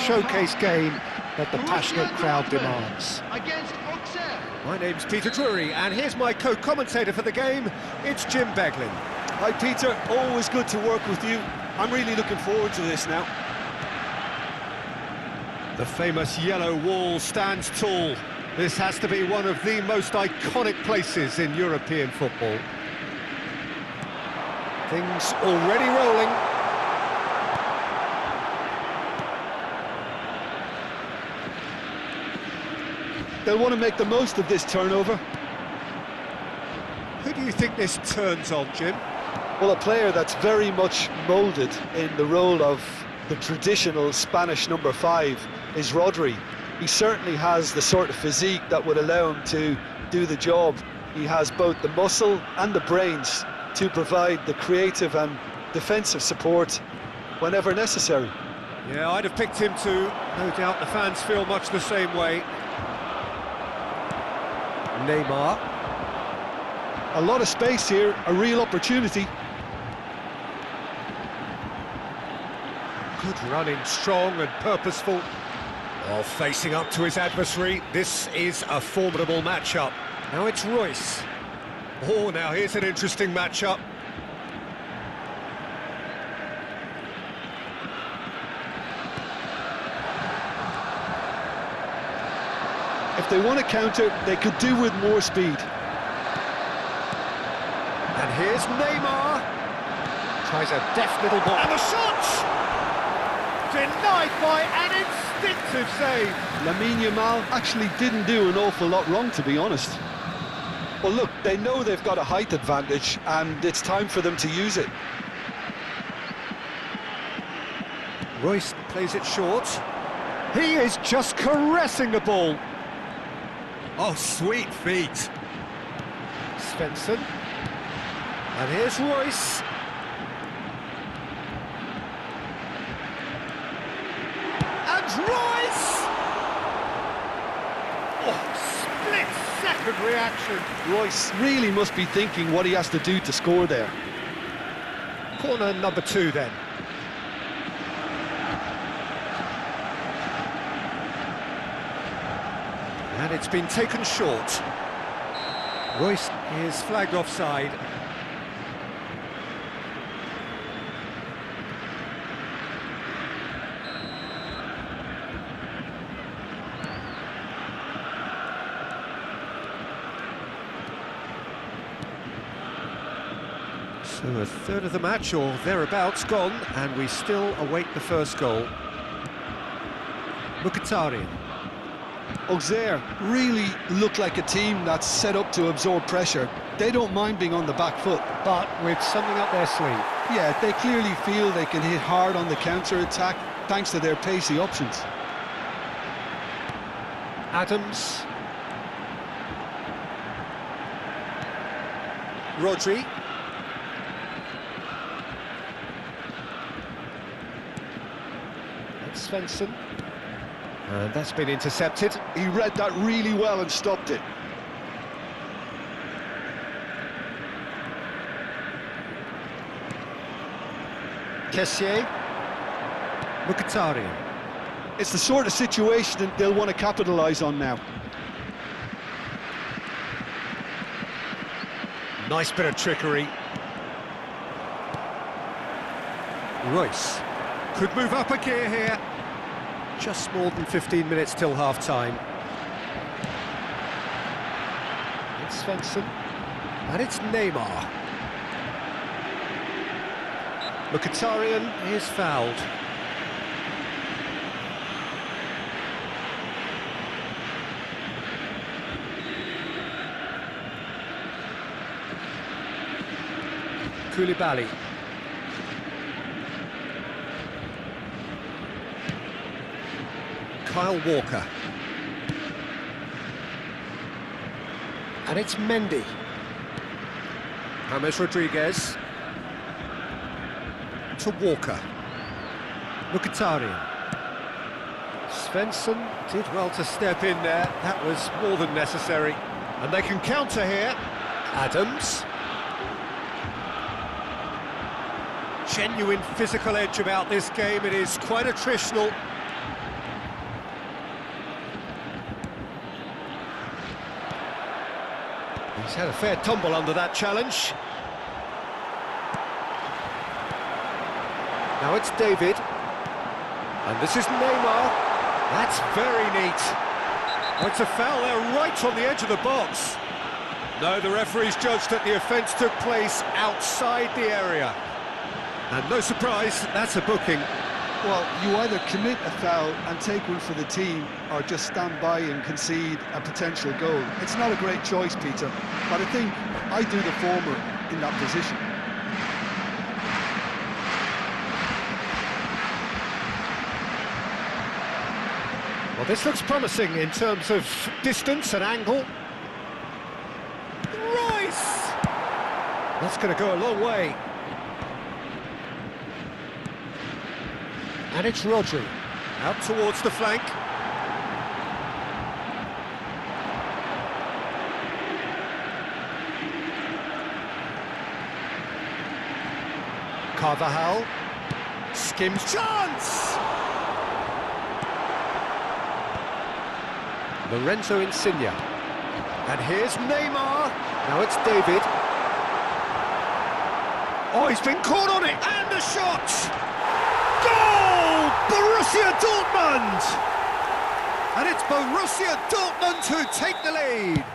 showcase game that the passionate crowd demands. My name's Peter Drury, and here's my co-commentator for the game, it's Jim Beglin. Hi Peter, always good to work with you. I'm really looking forward to this now. The famous yellow wall stands tall. This has to be one of the most iconic places in European football. Things already rolling. They'll want to make the most of this turnover. Who do you think this turns on, Jim? Well, a player that's very much moulded in the role of the traditional Spanish number 5 is Rodri. He certainly has the sort of physique that would allow him to do the job. He has both the muscle and the brains to provide the creative and defensive support whenever necessary. Yeah, I'd have picked him too. No doubt the fans feel much the same way. Neymar. A lot of space here, a real opportunity. Good running, strong and purposeful. While facing up to his adversary, this is a formidable matchup. Now it's Royce. Oh, now here's an interesting matchup. If they want to counter, they could do with more speed. And here's Neymar. Tries a deft little ball. And the shot! Denied by an instinctive save. Lamine Yamal actually didn't do an awful lot wrong, to be honest. Well, look, they know they've got a height advantage, and it's time for them to use it. Royce plays it short. He is just caressing the ball. Oh, sweet feet. Svensson. And here's Royce. And Royce! Oh, split-second reaction. Royce really must be thinking what he has to do to score there. Corner number 2 then. And it's been taken short. Royce is flagged offside. So a third of the match or thereabouts gone, and we still await the first goal. Mkhitaryan. Auxerre really look like a team that's set up to absorb pressure. They don't mind being on the back foot. But with something up their sleeve. Yeah, they clearly feel they can hit hard on the counter-attack thanks to their pacey options. Adams. Rodri. That's Svensson. And that's been intercepted. He read that really well and stopped it. Kessié. Mkhitaryan. It's the sort of situation that they'll want to capitalise on now. Nice bit of trickery. Royce could move up a gear here. Just more than 15 minutes till half-time. It's Svensson. And it's Neymar. Mkhitaryan is fouled. Koulibaly. Kyle Walker. And it's Mendy. James Rodriguez. To Walker. Mkhitaryan. Svensson did well to step in there. That was more than necessary. And they can counter here. Adams. Genuine physical edge about this game. It is quite attritional. He's had a fair tumble under that challenge. Now it's David. And this is Neymar. That's very neat. Oh, it's a foul there right on the edge of the box. No, the referee's judged that the offence took place outside the area. And no surprise, that's a booking. Well, you either commit a foul and take one for the team, or just stand by and concede a potential goal. It's not a great choice, Peter, but I think I do the former in that position. Well, this looks promising in terms of distance and angle. Rice! That's going to go a long way. And it's Rodri, out towards the flank. Carvajal, skims chance! Lorenzo Insigne. And here's Neymar. Now it's David. Oh, he's been caught on it, and a shot! Goal! Borussia Dortmund! And it's Borussia Dortmund who take the lead.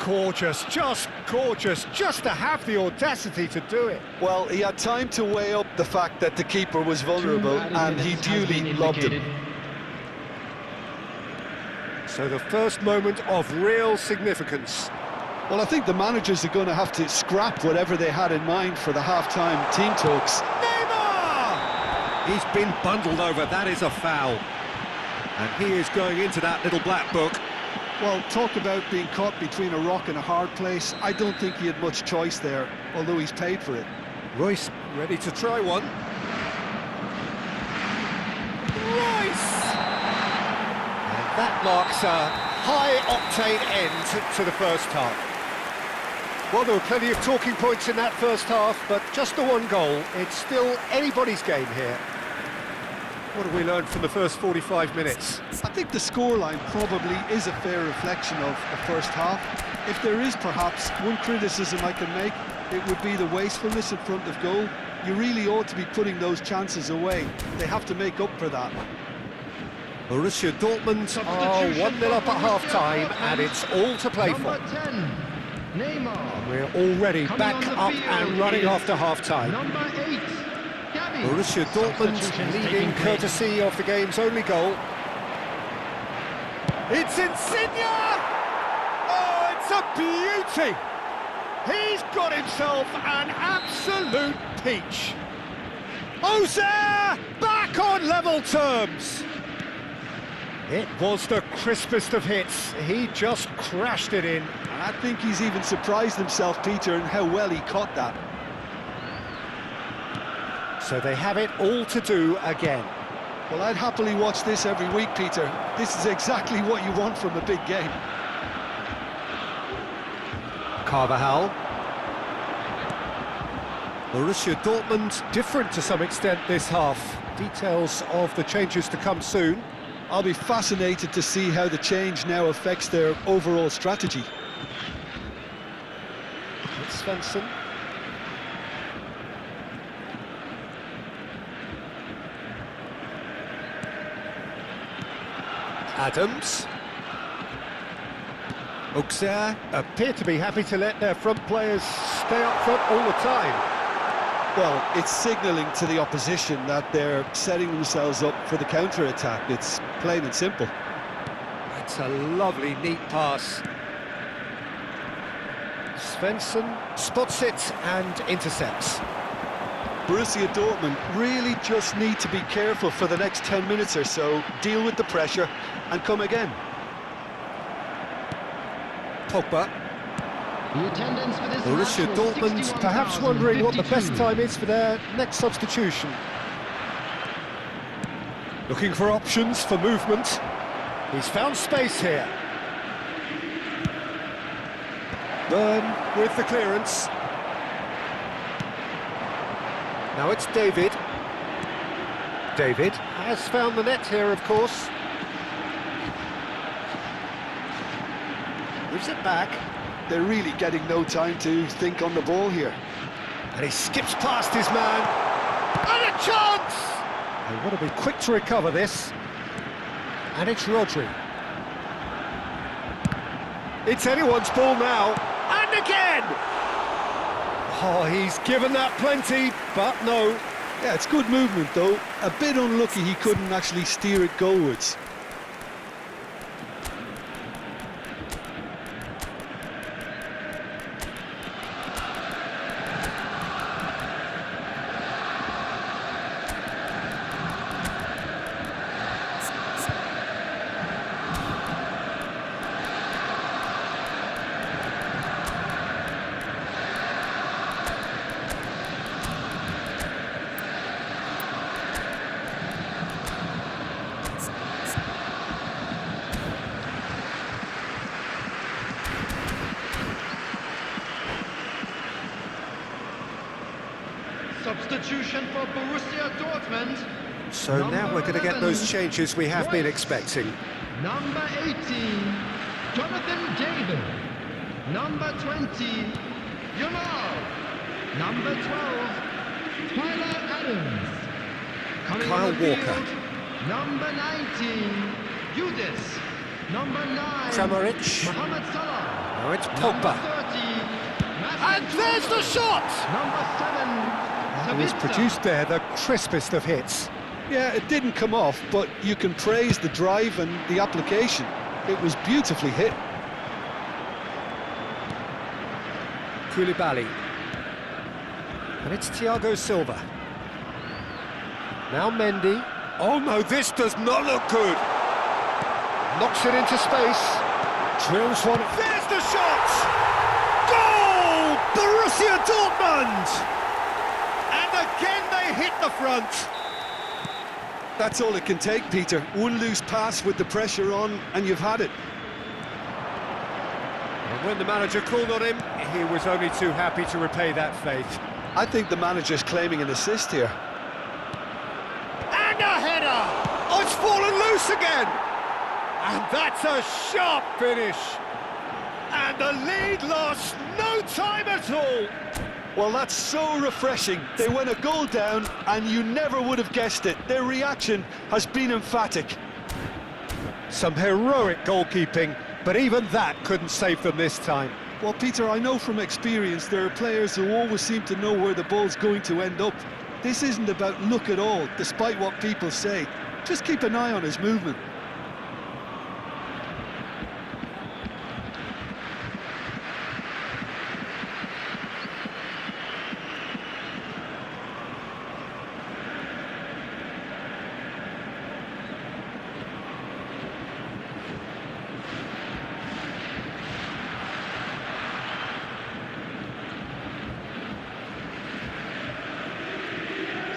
Gorgeous, just to have the audacity to do it. Well, he had time to weigh up the fact that the keeper was vulnerable, and he duly lobbed him. So the first moment of real significance. Well, I think the managers are going to have to scrap whatever they had in mind for the half-time team talks. Neymar! He's been bundled over, that is a foul. And he is going into that little black book. Well, talk about being caught between a rock and a hard place. I don't think he had much choice there, although he's paid for it. Royce ready to try one. Royce! And that marks a high-octane end to the first half. Well, there were plenty of talking points in that first half, but just the one goal. It's still anybody's game here. What have we learned from the first 45 minutes? I think the scoreline probably is a fair reflection of the first half. If there is perhaps one criticism I can make, it would be the wastefulness in front of goal. You really ought to be putting those chances away. They have to make up for that. Borussia Dortmund are 1-0 up at half-time, and it's all to play for. Number 10, Neymar. We're already back up and running after half-time. Number 8, Gabby. Borussia Dortmund leading courtesy of the game's only goal. It's Insigne! Oh, it's a beauty! He's got himself an absolute peach. Ozer back on level terms. It was the crispest of hits. He just crashed it in. I think he's even surprised himself, Peter, in how well he caught that. So they have it all to do again. Well, I'd happily watch this every week, Peter. This is exactly what you want from a big game. Carvajal. Borussia Dortmund different to some extent this half. Details of the changes to come soon. I'll be fascinated to see how the change now affects their overall strategy. It's Svensson. Adams. Auxerre appear to be happy to let their front players stay up front all the time. Well, it's signalling to the opposition that they're setting themselves up for the counter-attack. It's plain and simple. It's a lovely, neat pass. Svensson spots it and intercepts. Borussia Dortmund really just need to be careful for the next 10 minutes or so, deal with the pressure and come again. Pogba. The attendance for this Borussia match was Dortmund perhaps wondering what the best 61,052. time is for their next substitution. Looking for options for movement. He's found space here. Byrne with the clearance. Now it's David. David has found the net here, of course. Gives it back. they're really getting no time to think on the ball here. And he skips past his man. And a chance! They want to be quick to recover this. And it's Rodri. It's anyone's ball now. And again! Oh, he's given that plenty, but no. Yeah, it's good movement though. A bit unlucky he couldn't actually steer it goalwards. Substitution for Borussia Dortmund. So now we're going to get those changes we have been expecting. Number 18, Jonathan David. Number 20, Jamal. Number 12, Tyler Adams. Coming Kyle on the Walker. field, number 19, Yudis. Number 9, Kramaric. Mohamed Salah. Now it's Number Pogba. 30, And there's the shot! Number 7, It was Sabitzer. produced there, the crispest of hits. Yeah, it didn't come off, but you can praise the drive and the application. It was beautifully hit. Koulibaly. And it's Thiago Silva. Now Mendy. Oh no, this does not look good. Knocks it into space. Drills one. There's the shot! Goal! Borussia Dortmund! And again they hit the front. That's all it can take, Peter. One loose pass with the pressure on, and you've had it. And when the manager called on him, he was only too happy to repay that faith. I think the manager's claiming an assist here. And a header! Oh, it's fallen loose again! And that's a sharp finish. And the lead lost no time at all. Well, that's so refreshing. They went a goal down, and you never would have guessed it. Their reaction has been emphatic. Some heroic goalkeeping, but even that couldn't save them this time. Well, Peter, I know from experience there are players who always seem to know where the ball's going to end up. This isn't about luck at all, despite what people say. Just keep an eye on his movement.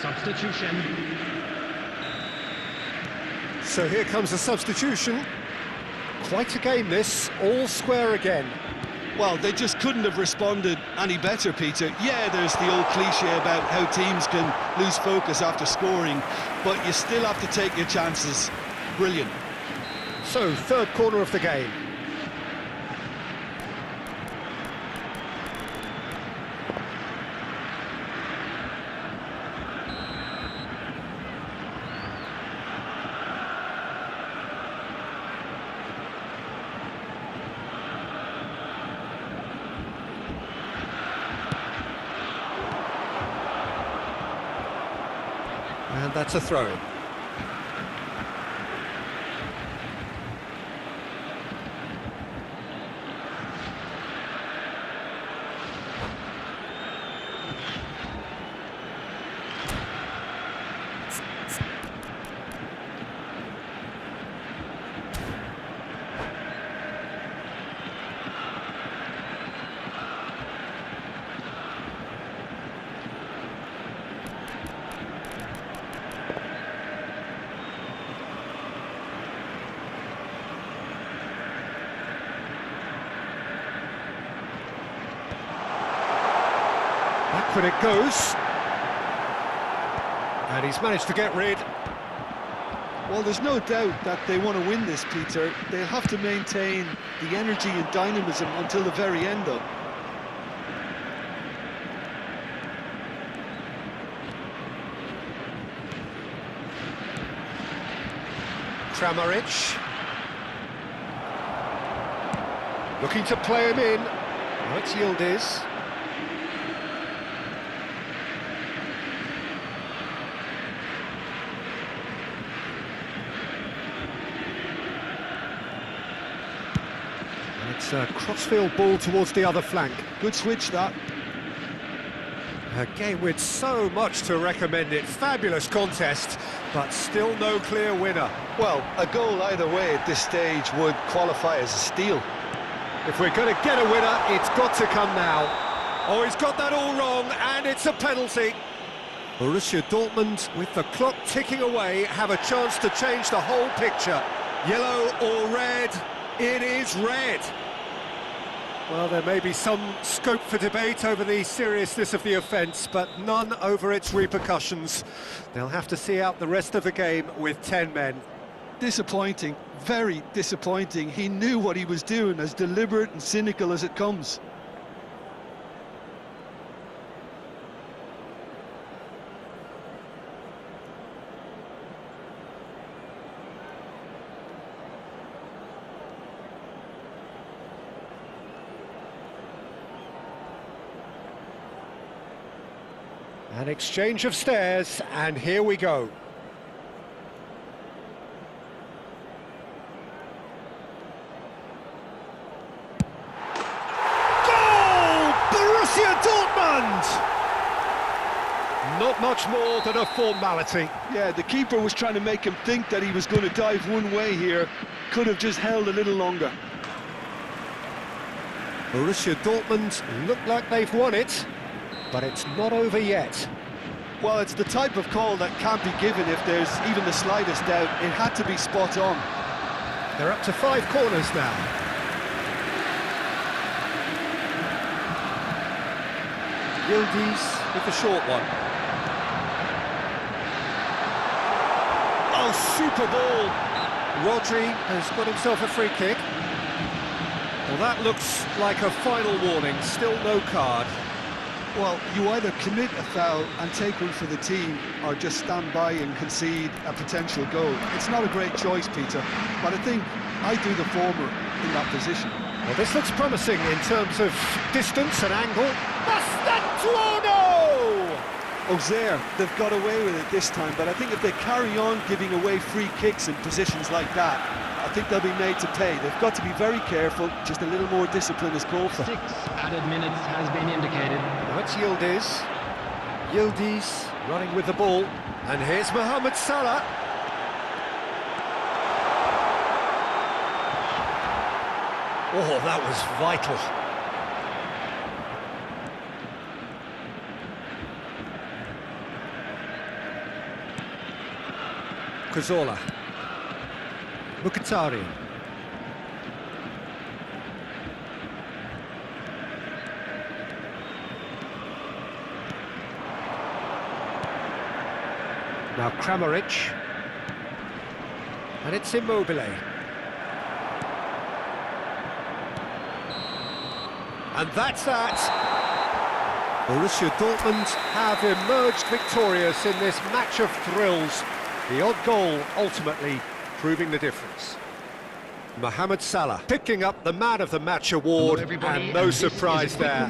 Substitution. So here comes a substitution. Quite a game this, all square again. Well, they just couldn't have responded any better, Peter. Yeah, there's the old cliche about how teams can lose focus after scoring, but you still have to take your chances. Brilliant. So, third corner of the game. And that's a throw-in. Backward it goes. And he's managed to get rid. Well, there's no doubt that they want to win this, Peter. They'll have to maintain the energy and dynamism until the very end, though. Kramaric. Looking to play him in. Oh, it's Yildiz. And it's a crossfield ball towards the other flank. Good switch, that. A game with so much to recommend it. Fabulous contest, but still no clear winner. Well, a goal either way at this stage would qualify as a steal. If we're going to get a winner, it's got to come now. Oh, he's got that all wrong, and it's a penalty. Borussia Dortmund, with the clock ticking away, have a chance to change the whole picture. Yellow or red? It is red. Well, there may be some scope for debate over the seriousness of the offence, but none over its repercussions. They'll have to see out the rest of the game with 10 men. Disappointing, very disappointing. He knew what he was doing, as deliberate and cynical as it comes. An exchange of stares, and here we go. Goal! Borussia Dortmund! Not much more than a formality. Yeah, the keeper was trying to make him think that he was going to dive one way here. Could have just held a little longer. Borussia Dortmund look like they've won it, but it's not over yet. Well, it's the type of call that can't be given if there's even the slightest doubt. It had to be spot on. They're up to 5 corners now. Yildiz with the short one. Oh, super ball! Rodri has got himself a free kick. Well, that looks like a final warning, still no card. Well, you either commit a foul and take one for the team, or just stand by and concede a potential goal. It's not a great choice, Peter, but I think I do the former in that position. Well, this looks promising in terms of distance and angle. Mastantuono! Ozier, they've got away with it this time, but I think if they carry on giving away free kicks in positions like that, I think they'll be made to pay. They've got to be very careful. Just a little more discipline is called for. 6 added minutes has been indicated. Now it's Yildiz. Yildiz running with the ball. And here's Mohamed Salah. Oh, that was vital. Cazorla. Mkhitaryan. Now Kramaric. And it's Immobile. And that's that. Borussia Dortmund have emerged victorious in this match of thrills. The odd goal ultimately proving the difference. Mohamed Salah picking up the Man of the Match award, and no surprise there.